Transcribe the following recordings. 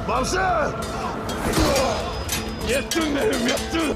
Bamsı! Yettin benim, yettin!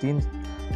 3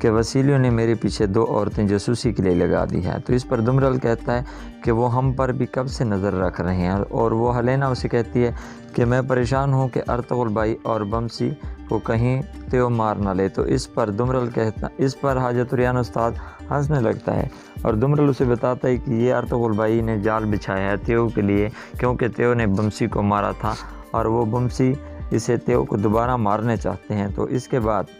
کہ وسیلیوں نے میرے پیچھے 2 عورتیں جاسوسی کے لیے لگا دی ہیں۔ تو اس پر دمرل کہتا ہے کہ وہ ہم پر بھی کب سے نظر رکھ رہے ہیں، اور وہ ہلینا اسے کہتی ہے کہ میں پریشان ہوں کہ ارطغرل بھائی اور بمسی کو کہیں تیو مار نہ لے۔ تو اس پر حاجت ریان استاد ہنسنے لگتا ہے، اور دمرل اسے بتاتا ہے کہ یہ ارطغرل بھائی نے جال بچھایا ہے تیو کے لیے، کیونکہ تیو نے بمسی کو مارا تھا اور وہ بمسی اسے تیو کو دوبارہ مارنے چاہتے ہیں۔ تو اس کے بعد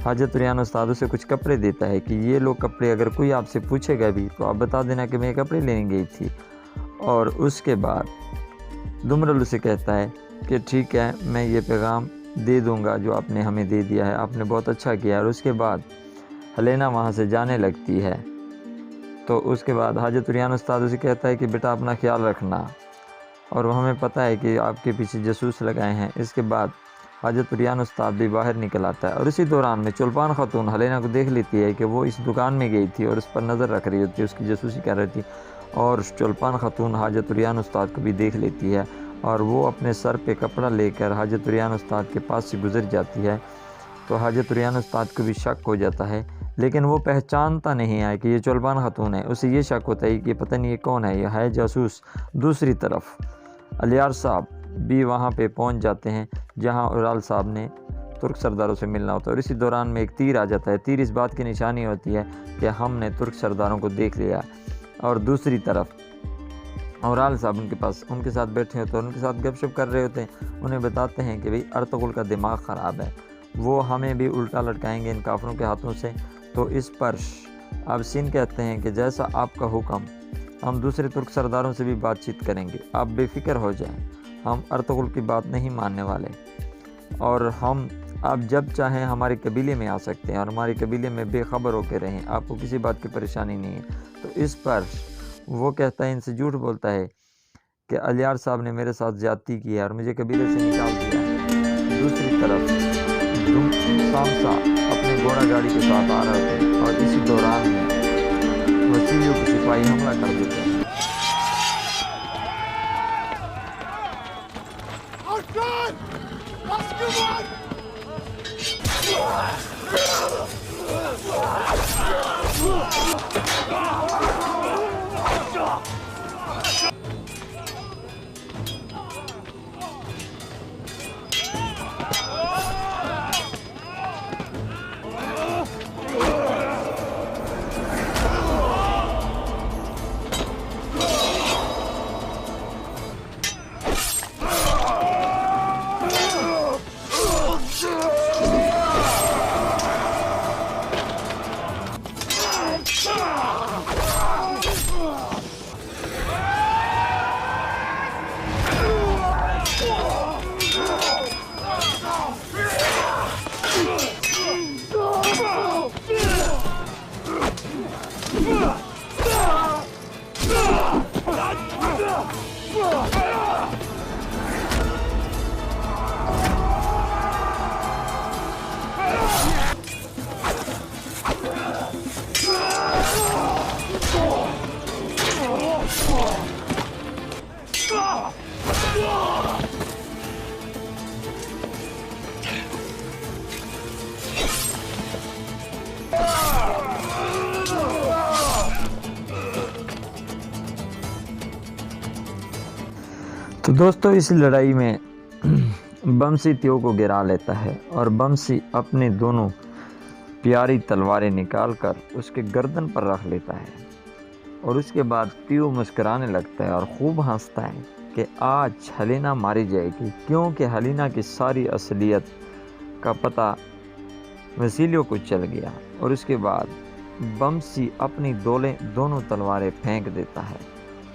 حاجت ریان استاد اسے کچھ کپڑے دیتا ہے کہ یہ لوگ کپڑے اگر کوئی آپ سے پوچھے گا بھی تو آپ بتا دینا کہ میں یہ کپڑے لینے گئی تھی۔ اور اس کے بعد دمرل اسے کہتا ہے کہ ٹھیک ہے، میں یہ پیغام دے دوں گا جو آپ نے ہمیں دے دیا ہے، آپ نے بہت اچھا کیا۔ اور اس کے بعد ہلینا وہاں سے جانے لگتی ہے۔ تو اس کے بعد حاجت ریان استاد اسے کہتا ہے کہ بیٹا اپنا خیال رکھنا، اور وہ ہمیں پتہ ہے کہ آپ کے پیچھے جاسوس لگائے ہیں۔ اس کے بعد حاجت ریان استاد بھی باہر نکل آتا ہے، اور اسی دوران میں چولپان خاتون ہلینا کو دیکھ لیتی ہے کہ وہ اس دکان میں گئی تھی اور اس پر نظر رکھ رہی ہوتی ہے، اس کی جاسوسی کر رہی تھی، اور چولپان خاتون حاجت ریان استاد کو بھی دیکھ لیتی ہے، اور وہ اپنے سر پہ کپڑا لے کر حاجت ریان استاد کے پاس سے گزر جاتی ہے۔ تو حاجت ریان استاد کو بھی شک ہو جاتا ہے، لیکن وہ پہچانتا نہیں ہے کہ یہ چولپان خاتون ہے۔ اسے یہ شک ہوتا ہے کہ پتہ نہیں یہ کون ہے، یہ ہے جاسوس۔ دوسری طرف الیار صاحب بھی وہاں پہ پہنچ جاتے ہیں جہاں اورال صاحب نے ترک سرداروں سے ملنا ہوتا ہے، اور اسی دوران میں ایک تیر آ جاتا ہے۔ تیر اس بات کی نشانی ہوتی ہے کہ ہم نے ترک سرداروں کو دیکھ لیا، اور دوسری طرف اورال صاحب ان کے ساتھ بیٹھے ہوتے ہیں اور ان کے ساتھ گپ شپ کر رہے ہوتے ہیں۔ انہیں بتاتے ہیں کہ بھئی ارطغرل کا دماغ خراب ہے، وہ ہمیں بھی الٹا لٹکائیں گے ان کافروں کے ہاتھوں سے۔ تو اس پر اب سین کہتے ہیں کہ جیسا آپ کا حکم، ہم دوسرے ترک سرداروں سے بھی بات چیت کریں گے، آپ بے فکر ہو جائیں، ہم ارطغرل کی بات نہیں ماننے والے، اور ہم آپ جب چاہیں ہمارے قبیلے میں آ سکتے ہیں اور ہمارے قبیلے میں بے خبر ہو کے رہیں، آپ کو کسی بات کی پریشانی نہیں ہے۔ تو اس پر وہ کہتا ہے، ان سے جھوٹ بولتا ہے کہ الیار صاحب نے میرے ساتھ زیادتی کی ہے اور مجھے قبیلے سے نکال دیا ہے۔ دوسری طرف سامسا اپنے گھوڑا گاڑی کے ساتھ آ رہے تھے، اور اسی دوران میں وسیلیوں کے سپاہی حملہ کر دیتے ہیں۔ تو دوستو اس لڑائی میں بمسی تیو کو گرا لیتا ہے، اور بمسی اپنے دونوں پیاری تلواریں نکال کر اس کے گردن پر رکھ لیتا ہے، اور اس کے بعد تیو مسکرانے لگتا ہے اور خوب ہنستا ہے کہ آج ہلینا ماری جائے گی، کیونکہ ہلینا کی ساری اصلیت کا پتہ وسیلیوں کو چل گیا۔ اور اس کے بعد بمسی اپنی دونوں تلواریں پھینک دیتا ہے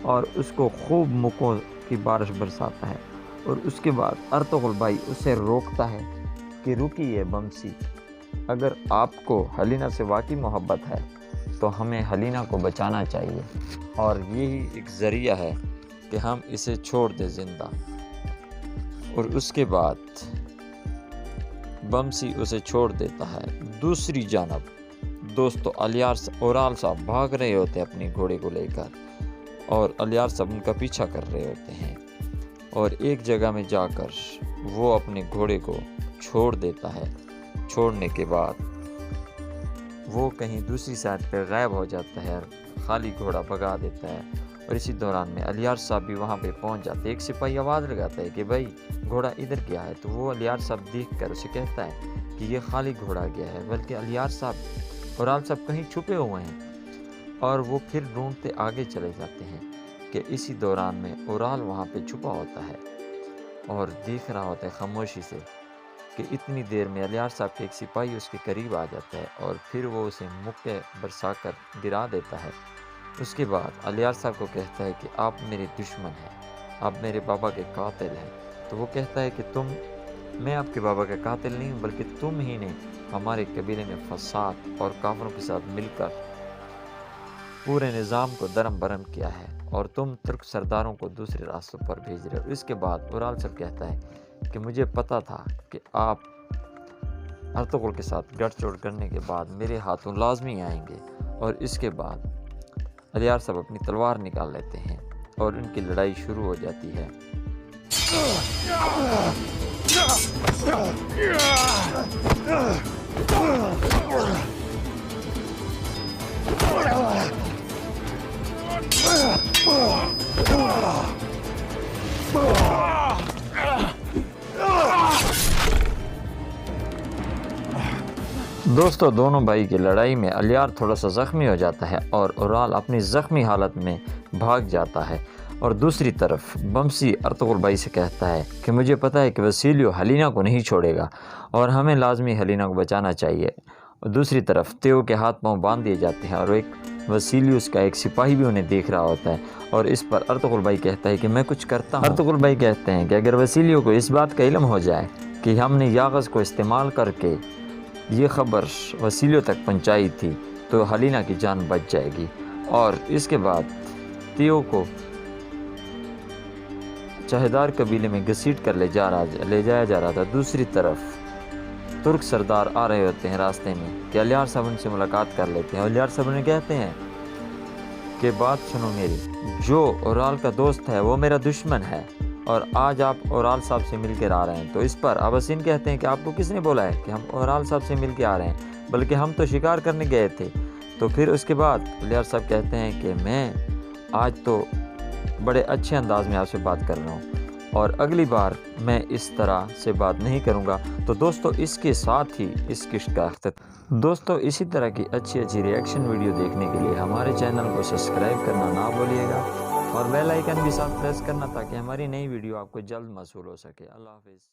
اور اس کو خوب مکوں کی بارش برساتا ہے، اور اس کے بعد ارطغرل بھائی اسے روکتا ہے کہ رکیے بمسی، اگر آپ کو ہلینا سے واقعی محبت ہے تو ہمیں ہلینا کو بچانا چاہیے، اور یہی ایک ذریعہ ہے کہ ہم اسے چھوڑ دیں زندہ۔ اور اس کے بعد بمسی اسے چھوڑ دیتا ہے۔ دوسری جانب دوستو اورال صاحب بھاگ رہے ہوتے ہیں اپنے گھوڑے کو لے کر، اور الیار صاحب ان کا پیچھا کر رہے ہوتے ہیں، اور ایک جگہ میں جا کر وہ اپنے گھوڑے کو چھوڑ دیتا ہے۔ چھوڑنے کے بعد وہ کہیں دوسری سائڈ پہ غائب ہو جاتا ہے اور خالی گھوڑا بھگا دیتا ہے۔ اور اسی دوران میں علیار صاحب بھی وہاں پہ پہنچ جاتے ہیں۔ ایک سپاہی آواز لگاتا ہے کہ بھائی گھوڑا ادھر گیا ہے، تو وہ علیار صاحب دیکھ کر اسے کہتا ہے کہ یہ خالی گھوڑا گیا ہے، بلکہ علیار صاحب اورال صاحب کہیں چھپے ہوئے ہیں۔ اور وہ پھر ڈھونڈتے آگے چلے جاتے ہیں کہ اسی دوران میں اورال وہاں پہ چھپا ہوتا ہے اور دیکھ رہا ہوتا ہے خاموشی سے کہ اتنی دیر میں علیار صاحب کے ایک سپاہی اس کے قریب آ جاتا ہے اور پھر وہ اسے مکے برسا کر گرا دیتا ہے۔ اس کے بعد علیار صاحب کو کہتا ہے کہ آپ میرے دشمن ہیں، آپ میرے بابا کے قاتل ہیں۔ تو وہ کہتا ہے کہ میں آپ کے بابا کا قاتل نہیں ہوں، بلکہ تم ہی نے ہمارے قبیلے میں فساد اور کافروں کے ساتھ مل کر پورے نظام کو درم برم کیا ہے اور تم ترک سرداروں کو دوسرے راستوں پر بھیج رہے ہو۔ اس کے بعد اورال صاحب کہتا ہے کہ مجھے پتا تھا کہ آپ ارطغرل کے ساتھ گٹھ جوڑ کرنے کے بعد میرے ہاتھوں لازمی آئیں گے۔ اور اس کے بعد علیار صاحب اپنی تلوار نکال لیتے ہیں اور ان کی لڑائی شروع ہو جاتی ہے۔ دوستو دونوں بھائی کی لڑائی میں علیار تھوڑا سا زخمی ہو جاتا ہے اور اورال اپنی زخمی حالت میں بھاگ جاتا ہے۔ اور دوسری طرف بمسی ارطغرل بھائی سے کہتا ہے کہ مجھے پتا ہے کہ وسیلیو حلینا کو نہیں چھوڑے گا اور ہمیں لازمی حلینا کو بچانا چاہیے۔ اور دوسری طرف تیو کے ہاتھ پاؤں باندھ دیے جاتے ہیں اور ایک وسیلیوس کا ایک سپاہی بھی انہیں دیکھ رہا ہوتا ہے اور اس پر ارطغرل بھائی کہتا ہے کہ میں کچھ کرتا ہوں۔ ارطغرل بھائی کہتے ہیں کہ اگر وسیلیو کو اس بات کا علم ہو جائے کہ ہم نے یاغز کو استعمال کر کے یہ خبر وسیلیو تک پہنچائی تھی تو حلینا کی جان بچ جائے گی۔ اور اس کے بعد تیو کو چاہدار قبیلے میں گھسیٹ کر لے جایا جا رہا تھا۔ دوسری طرف ترک سردار آ رہے ہوتے ہیں راستے میں کہ علیار صاحب ان سے ملاقات کر لیتے ہیں اور علیار صاحب انہیں کہتے ہیں کہ بات سنو میری، جو اورال کا دوست ہے وہ میرا دشمن ہے اور آج آپ اورال صاحب سے مل کر آ رہے ہیں۔ تو اس پر اباسین کہتے ہیں کہ آپ کو کس نے بولا ہے کہ ہم اورال صاحب سے مل کے آ رہے ہیں، بلکہ ہم تو شکار کرنے گئے تھے۔ تو پھر اس کے بعد علیار صاحب کہتے ہیں کہ میں آج تو بڑے اچھے انداز میں آپ سے بات کر رہا ہوں اور اگلی بار میں اس طرح سے بات نہیں کروں گا۔ تو دوستو اس کے ساتھ ہی اس قسط کا اختتام۔ دوستو اسی طرح کی اچھی ریئیکشن ویڈیو دیکھنے کے لیے ہمارے چینل کو سبسکرائب کرنا نہ بھولیے گا اور بیل آئیکن بھی ساتھ پریس کرنا تاکہ ہماری نئی ویڈیو آپ کو جلد موصول ہو سکے۔ اللہ حافظ۔